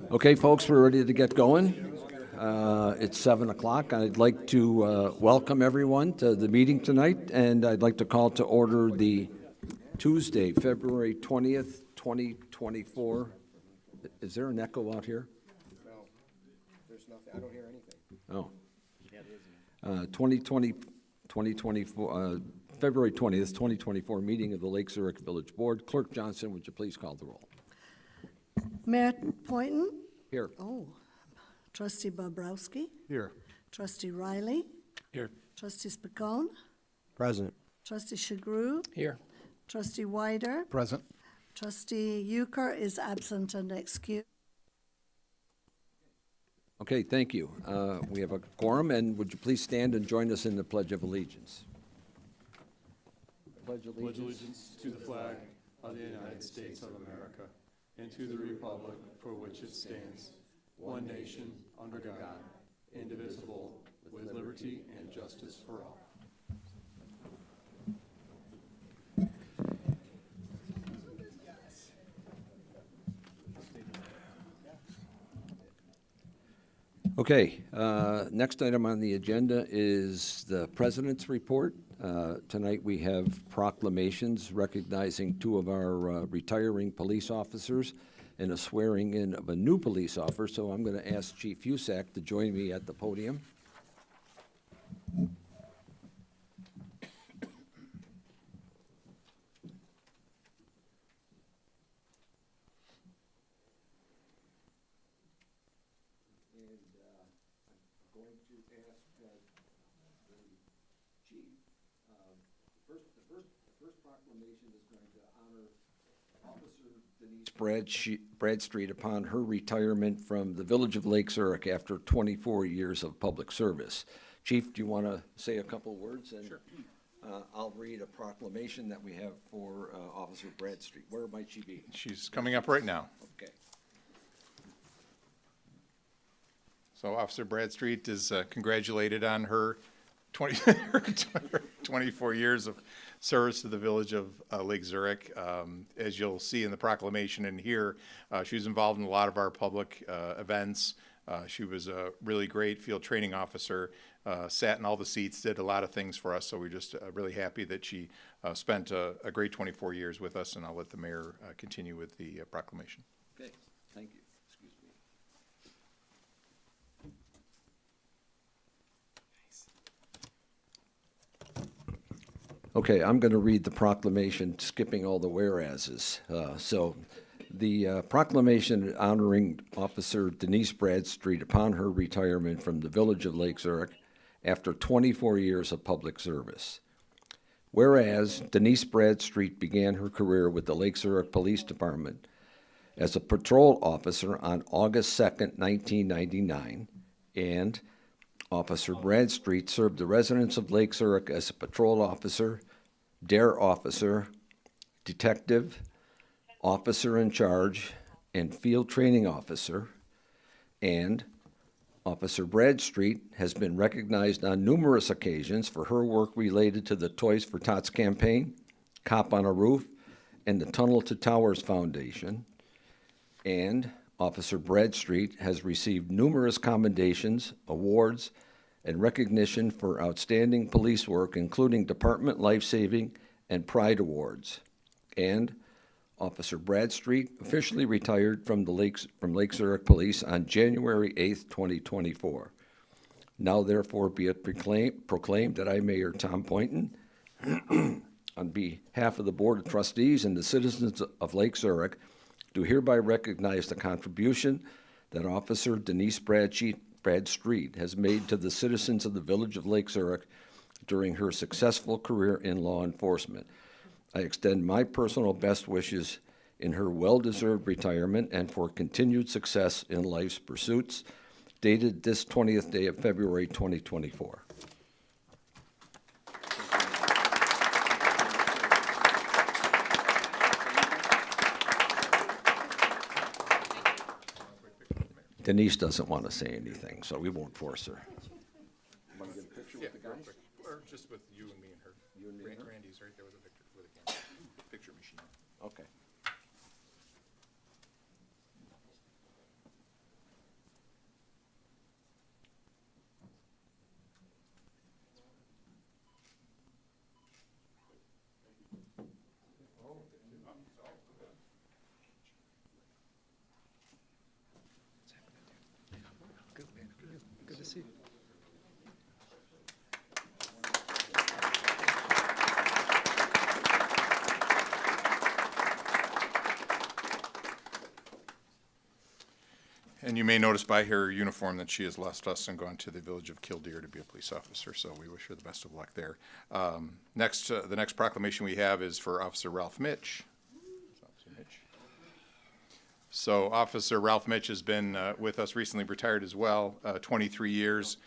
Okay, folks, we're ready to get going. It's 7 o'clock. I'd like to welcome everyone to the meeting tonight, and I'd like to call to order the Tuesday, February 20th, 2024. Is there an echo out here? No, there's nothing. I don't hear anything. Oh. 2024, February 20th, 2024 meeting of the Lake Zurich Village Board. Clerk Johnson, would you please call the roll? Mayor Poynton? Here. Oh. Trustee Bobrowski? Here. Trustee Riley? Here. Trustee Spicone? Present. Trustee Chagru? Here. Trustee Wider? Present. Trustee Euchre is absent and excused. Okay, thank you. We have a quorum, and would you please stand and join us in the Pledge of Allegiance? Pledge allegiance to the flag of the United States of America and to the republic for which it stands, one nation, under God, indivisible, with liberty and justice for all. Okay, next item on the agenda is the President's Report. Tonight we have proclamations recognizing two of our retiring police officers and a swearing in of a new police officer. So I'm going to ask Chief Husak to join me at the podium. Proclamation is going to honor Officer Denise Bradstreet upon her retirement from the Village of Lake Zurich after 24 years of public service. Chief, do you want to say a couple words? And, sure. I'll read a proclamation that we have for Officer Bradstreet. Where might she be? She's coming up right now. Okay. So Officer Bradstreet is congratulated on her 24 years of service to the Village of Lake Zurich. As you'll see in the proclamation and here, she was involved in a lot of our public events. She was a really great field training officer, sat in all the seats, did a lot of things for us. So we're just really happy that she spent a great 24 years with us, and I'll let the mayor continue with the proclamation. Okay, thank you. Excuse me. Okay, I'm going to read the proclamation, skipping all the whereases. The proclamation honoring Officer Denise Bradstreet upon her retirement from the Village of Lake Zurich after 24 years of public service. Whereas Denise Bradstreet began her career with the Lake Zurich Police Department as a patrol officer on August 2nd, 1999, and Officer Bradstreet served the residents of Lake Zurich as a patrol officer, dare officer, detective, officer in charge, and field training officer. And Officer Bradstreet has been recognized on numerous occasions for her work related to the Toys for Tots campaign, Cop on a Roof, and the Tunnel to Towers Foundation. And Officer Bradstreet has received numerous commendations, awards, and recognition for outstanding police work, including Department Life-Saving and Pride Awards. And Officer Bradstreet officially retired from Lake Zurich Police on January 8th, 2024. Now therefore be it proclaimed that I, Mayor Tom Poynton, on behalf of the Board of Trustees and the citizens of Lake Zurich, do hereby recognize the contribution that Officer Denise Bradstreet has made to the citizens of the Village of Lake Zurich during her successful career in law enforcement. I extend my personal best wishes in her well-deserved retirement and for continued success in life's pursuits, dated this 20th day of February 2024. Denise doesn't want to say anything, so we won't force her. Want to get a picture with the guys? Or just with you and me and her. You and me and her? Randy's right there with a picture machine. Okay. And you may notice by her uniform that she has left us and gone to the village of Killdeer to be a police officer, so we wish her the best of luck there. Next, the next proclamation we have is for Officer Ralph Mitch. So Officer Ralph Mitch has been with us, recently retired as well, 23 years.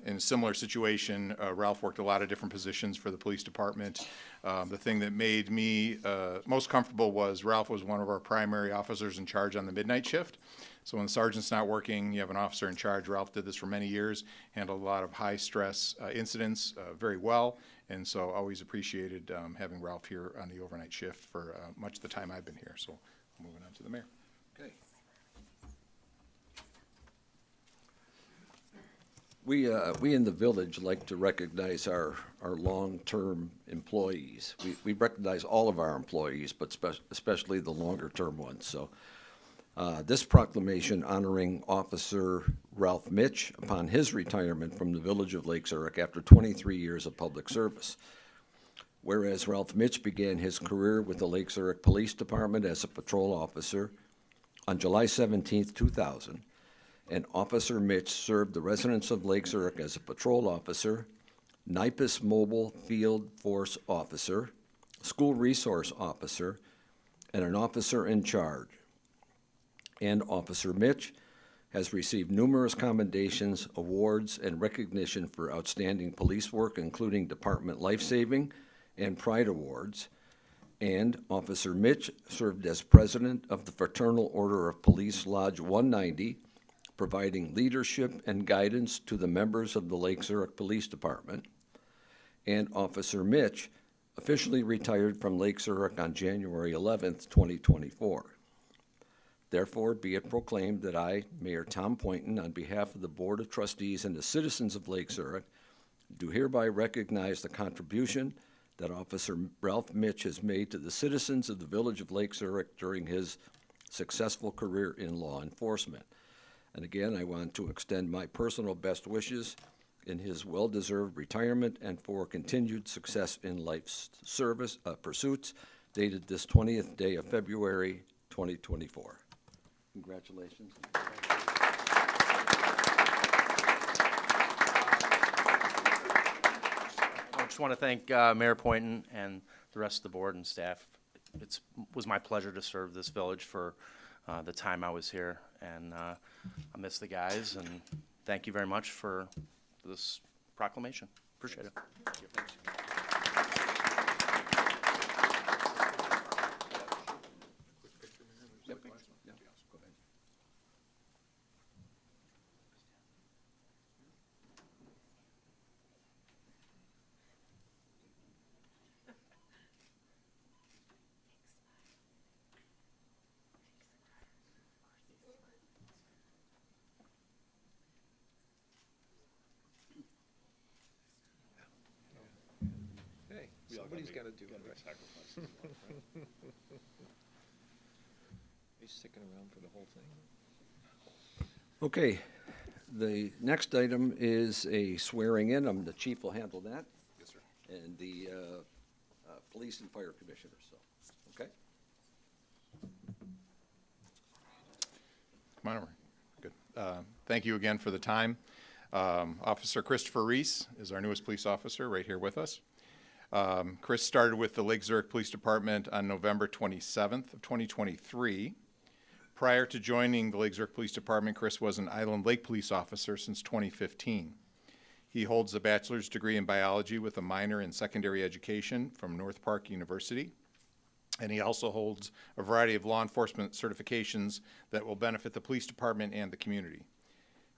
In a similar situation, Ralph worked a lot of different positions for the police department. The thing that made me most comfortable was Ralph was one of our primary officers in charge on the midnight shift. So when the sergeant's not working, you have an officer in charge. Ralph did this for many years, handled a lot of high-stress incidents very well, and so always appreciated having Ralph here on the overnight shift for much of the time I've been here. So moving on to the mayor. Okay. We in the village like to recognize our long-term employees. We recognize all of our employees, but especially the longer-term ones. So this proclamation honoring Officer Ralph Mitch upon his retirement from the village of Lake Zurich after 23 years of public service. Whereas Ralph Mitch began his career with the Lake Zurich Police Department as a patrol officer on July 17, 2000, and Officer Mitch served the residents of Lake Zurich as a patrol officer, NIPUS Mobile Field Force Officer, School Resource Officer, and an officer in charge. And Officer Mitch has received numerous commendations, awards, and recognition for outstanding police work, including Department Life Saving and Pride Awards. And Officer Mitch served as president of the Fraternal Order of Police Lodge 190, providing leadership and guidance to the members of the Lake Zurich Police Department. And Officer Mitch officially retired from Lake Zurich on January 11th, 2024. Therefore, be it proclaimed that I, Mayor Tom Poynton, on behalf of the Board of Trustees and the citizens of Lake Zurich, do hereby recognize the contribution that Officer Ralph Mitch has made to the citizens of the village of Lake Zurich during his successful career in law enforcement. And again, I want to extend my personal best wishes in his well-deserved retirement and for continued success in life's service pursuits, dated this 20th day of February, 2024. Congratulations. I just want to thank Mayor Poynton and the rest of the board and staff. It was my pleasure to serve this village for the time I was here, and I miss the guys, and thank you very much for this proclamation. Appreciate it. Hey, somebody's gotta do it, right? He's sticking around for the whole thing? Okay, the next item is a swearing in. The chief will handle that. Yes, sir. And the police and fire commissioners, so, okay? Come on over. Good. Thank you again for the time. Officer Christopher Reese is our newest police officer right here with us. Chris started with the Lake Zurich Police Department on November 27th of 2023. Prior to joining the Lake Zurich Police Department, Chris was an Island Lake police officer since 2015. He holds a bachelor's degree in biology with a minor in secondary education from North Park University. And he also holds a variety of law enforcement certifications that will benefit the police department and the community.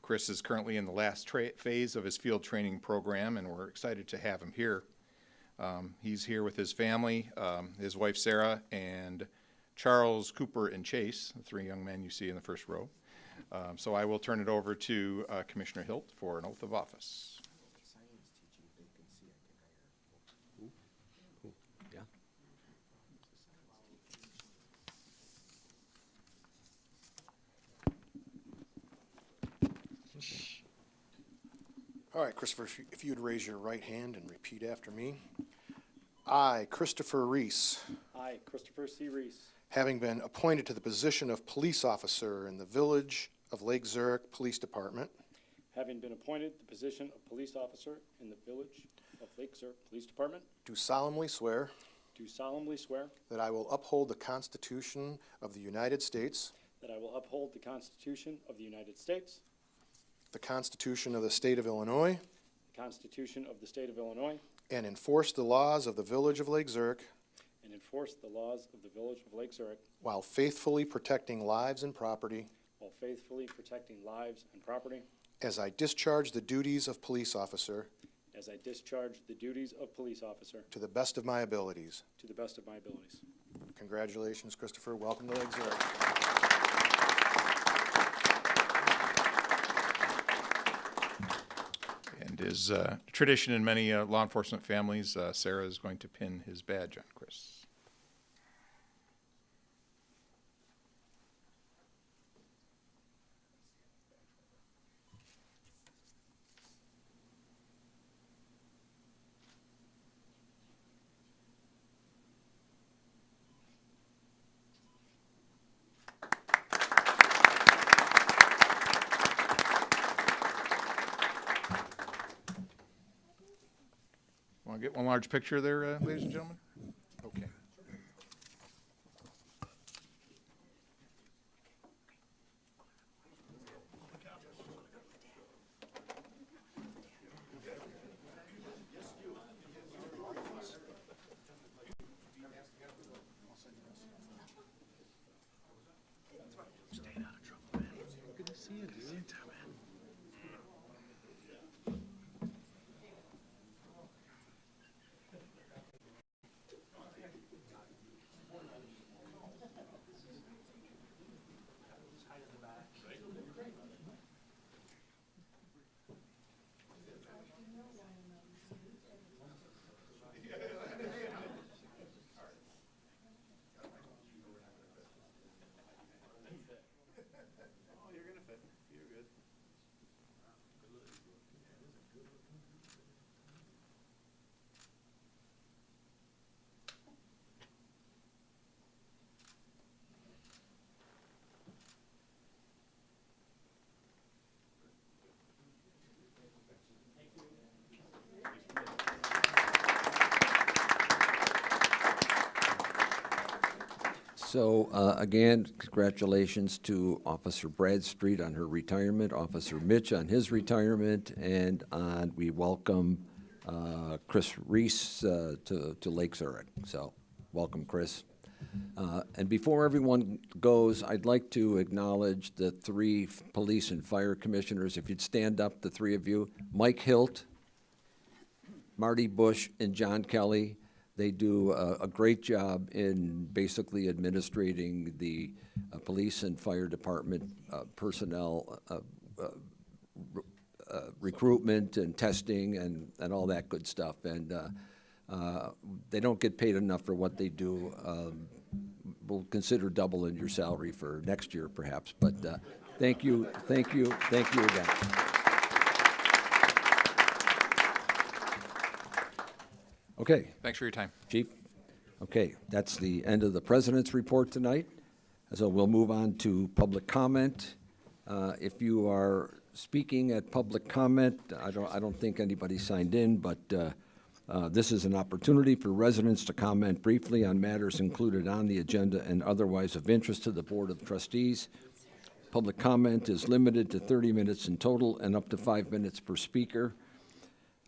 Chris is currently in the last phase of his field training program, and we're excited to have him here. He's here with his family, his wife Sarah, and Charles, Cooper, and Chase, the three young men you see in the first row. So I will turn it over to Commissioner Hilt for an oath of office. Yeah. All right, Christopher, if you'd raise your right hand and repeat after me. I, Christopher Reese, I, Christopher C. Reese, having been appointed to the position of police officer in the village of Lake Zurich Police Department, having been appointed the position of police officer in the Village of Lake Zurich Police Department, do solemnly swear do solemnly swear that I will uphold the Constitution of the United States, that I will uphold the Constitution of the United States, the Constitution of the State of Illinois, the Constitution of the State of Illinois, and enforce the laws of the Village of Lake Zurich and enforce the laws of the Village of Lake Zurich while faithfully protecting lives and property while faithfully protecting lives and property as I discharge the duties of police officer as I discharge the duties of police officer to the best of my abilities. to the best of my abilities. Congratulations, Christopher. Welcome to Lake Zurich. And as tradition in many law enforcement families, Sarah is going to pin his badge on Chris. Want to get one large picture there, ladies and gentlemen? Okay. So, again, congratulations to Officer Bradstreet on her retirement, Officer Mitch on his retirement, and we welcome Chris Reese to Lake Zurich. So, welcome, Chris. And before everyone goes, I'd like to acknowledge the three police and fire commissioners. If you'd stand up, the three of you. Mike Hilt, Marty Bush, and John Kelly. They do a great job in basically administrating the police and fire department personnel recruitment and testing and all that good stuff. And they don't get paid enough for what they do. We'll consider doubling your salary for next year perhaps, but thank you again. Okay. Thanks for your time. Chief? Okay, that's the end of the President's report tonight. So we'll move on to public comment. If you are speaking at public comment, I don't think anybody signed in, but this is an opportunity for residents to comment briefly on matters included on the agenda and otherwise of interest to the Board of Trustees. Public comment is limited to 30 minutes in total and up to 5 minutes per speaker.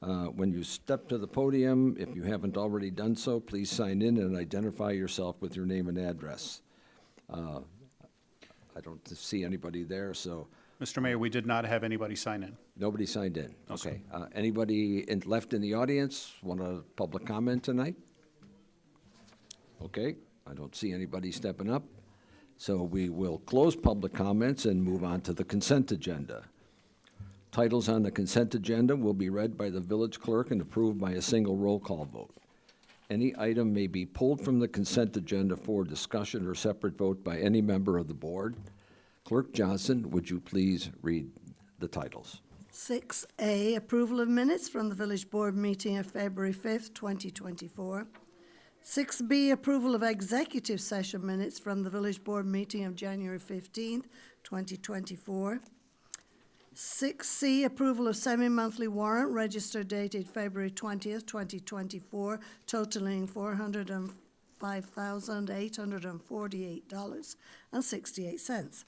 When you step to the podium, if you haven't already done so, please sign in and identify yourself with your name and address. I don't see anybody there, so Mr. Mayor, we did not have anybody sign in. nobody signed in. No, sir. Okay. Anybody left in the audience want a public comment tonight? Okay, I don't see anybody stepping up. So we will close public comments and move on to the consent agenda. Titles on the consent agenda will be read by the village clerk and approved by a single roll call vote. Any item may be pulled from the consent agenda for discussion or separate vote by any member of the board. Clerk Johnson, would you please read the titles? 6A, approval of minutes from the Village Board meeting of February 5th, 2024. 6B, approval of executive session minutes from the Village Board meeting of January 15th, 2024. 6C, approval of semi-monthly warrant register dated February 20th, 2024, totaling $405,848.68.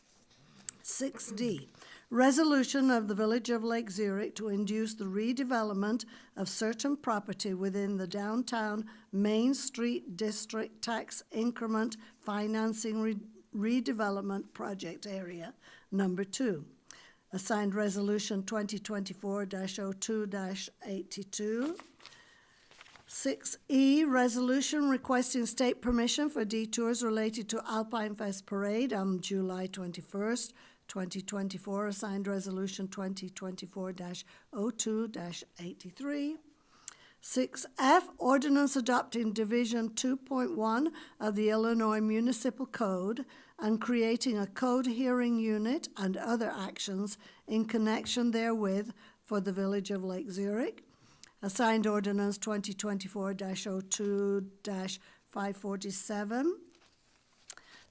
6D, resolution of the Village of Lake Zurich to induce the redevelopment of certain property within the downtown Main Street District Tax Increment Financing Redevelopment Project Area, number 2. Assigned Resolution 2024-02-82. 6E, resolution requesting state permission for detours related to Alpine Fest Parade on July 21st, 2024. Assigned Resolution 2024-02-83. 6F, ordinance adopting Division 2.1 of the Illinois Municipal Code and creating a code hearing unit and other actions in connection therewith for the Village of Lake Zurich. Assigned Ordinance 2024-02-547.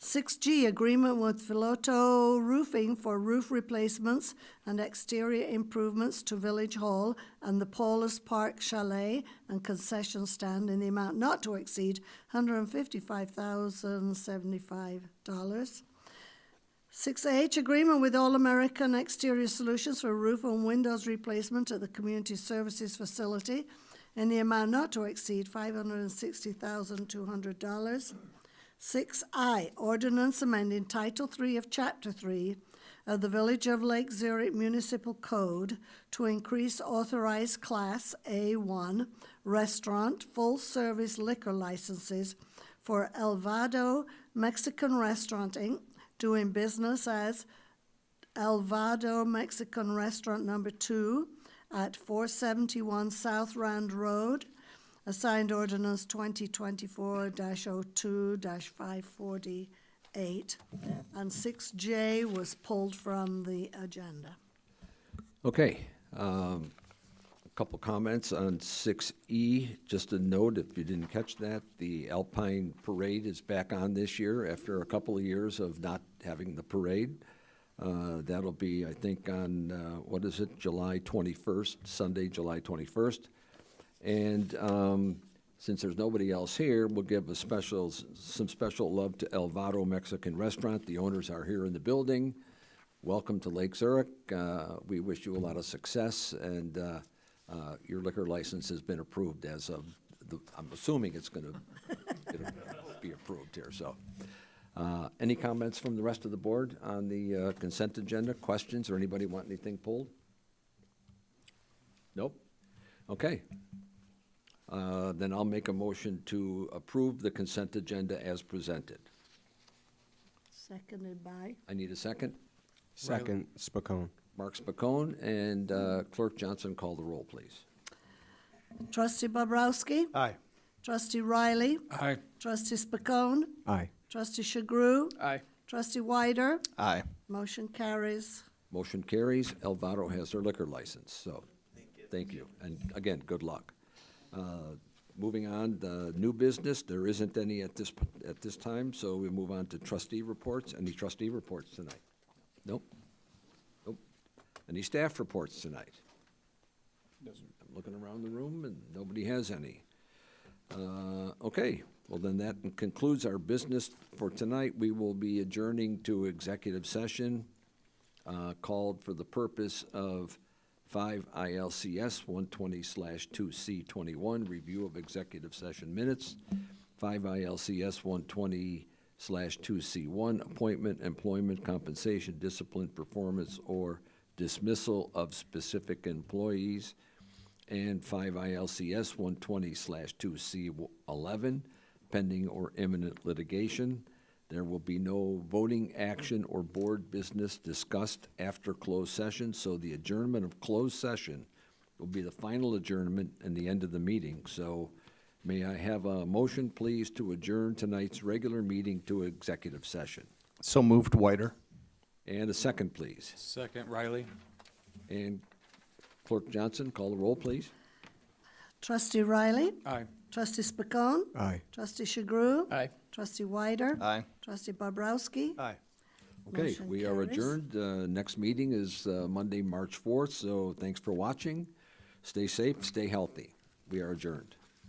6G, agreement with Filoto Roofing for roof replacements and exterior improvements to Village Hall and the Paulus Park Chalet and concession stand in the amount not to exceed $155,075. 6H, agreement with All American Exterior Solutions for roof and windows replacement at the Community Services Facility in the amount not to exceed $560,200. 6I, ordinance amending Title 3 of Chapter 3 of the Village of Lake Zurich Municipal Code to increase authorized Class A1 restaurant full-service liquor licenses for Elvado Mexican Restaurant, Inc., doing business as Elvado Mexican Restaurant Number 2 at 471 South Rand Road. Assigned Ordinance 2024-02-548, and 6J was pulled from the agenda. Okay, a couple comments on 6E. Just a note, if you didn't catch that, the Alpine Parade is back on this year after a couple of years of not having the parade. That'll be, I think, on, July 21st, Sunday, July 21st. And since there's nobody else here, we'll give some special love to Elvado Mexican Restaurant. The owners are here in the building. Welcome to Lake Zurich. We wish you a lot of success, and your liquor license has been approved as of, I'm assuming it's going to be approved here. So, any comments from the rest of the board on the consent agenda? Questions, or anybody want anything pulled? Nope. Okay. Then I'll make a motion to approve the consent agenda as presented. Seconded by I need a second. Second, Spacone. Mark Spacone, and Clerk Johnson, call the roll, please. Trustee Bobrowski, Aye. Trustee Riley, Aye. Trustee Spacone, Aye. Trustee Shagru, Aye. Trustee Wider. Aye. Motion carries. Motion carries. Elvado has their liquor license, so thank you. And again, good luck. Moving on, the new business, there isn't any at this time, so we move on to trustee reports. Any trustee reports tonight? Nope. Nope. Any staff reports tonight? I'm looking around the room and nobody has any. Okay, well then that concludes our business for tonight. We will be adjourning to executive session called for the purpose of 5 ILCS 120/2C21, review of executive session minutes. 5 ILCS 120/2C1, appointment, employment, compensation, discipline, performance, or dismissal of specific employees. And 5 ILCS 120/2C11, pending or imminent litigation. There will be no voting action or board business discussed after closed session, so the adjournment of closed session will be the final adjournment and the end of the meeting. So may I have a motion, please, to adjourn tonight's regular meeting to executive session? So moved, Whiter. And a second, please. Second, Riley. And Clerk Johnson, call the roll, please. Trustee Riley, Aye. Trustee Spacone? Aye. Trustee Sugru? Aye. Trustee Wyder? Aye. Trustee Bobrowski? Aye. Okay, Motion we are carries. adjourned. Next meeting is Monday, March 4th, so thanks for watching. Stay safe, stay healthy. We are adjourned.